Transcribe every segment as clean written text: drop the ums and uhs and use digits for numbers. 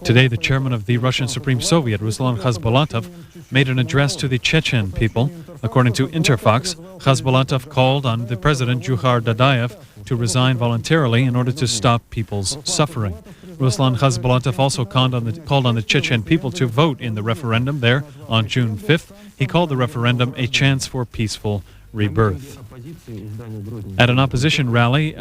Today, the chairman of the Russian Supreme Soviet, Ruslan Khasbolatov, made an address to the Chechen people. According to Interfax, Khasbolatov called on the president, Jukhar Dadayev, to resign voluntarily in order to stop people's suffering. Ruslan Khasbolatov also called on the Chechen people to vote in the referendum there on June 5th. He called the referendum a chance for peaceful rebirth. At an opposition rally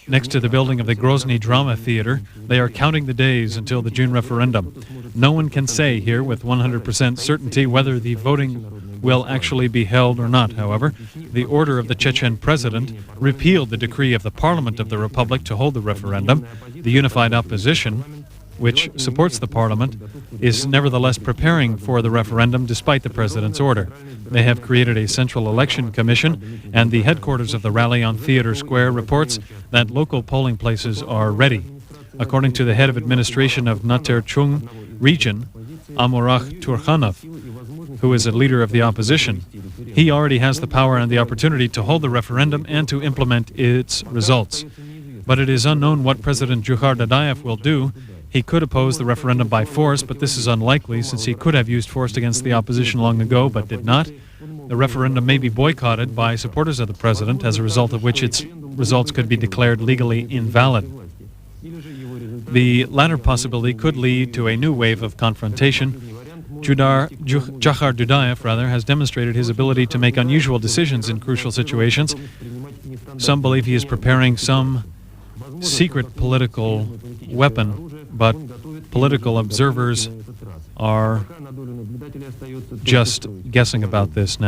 next to the building of the Grozny Drama Theater, they are counting the days until the June referendum. No one can say here with 100% certainty whether the voting will actually be held or not, however. The order of the Chechen president repealed the decree of the Parliament of the Republic to hold the referendum. The unified opposition, which supports the parliament, is nevertheless preparing for the referendum despite the president's order. They have created a central election commission, and the headquarters of the rally on Theater Square reports that local polling places are ready. According to the head of administration of Naterchung region, Amurakh Turkhanov, who is a leader of the opposition, he already has the power and the opportunity to hold the referendum and to implement its results. But it is unknown what President Jukhar Dadayev will do. He could oppose the referendum by force, but this is unlikely since he could have used force against the opposition long ago, but did not. The referendum may be boycotted by supporters of the president, as a result of which its results could be declared legally invalid. The latter possibility could lead to a new wave of confrontation. Jukhar Dadayev has demonstrated his ability to make unusual decisions in crucial situations. Some believe he is preparing some secret political weapon, but political observers are just guessing about this now.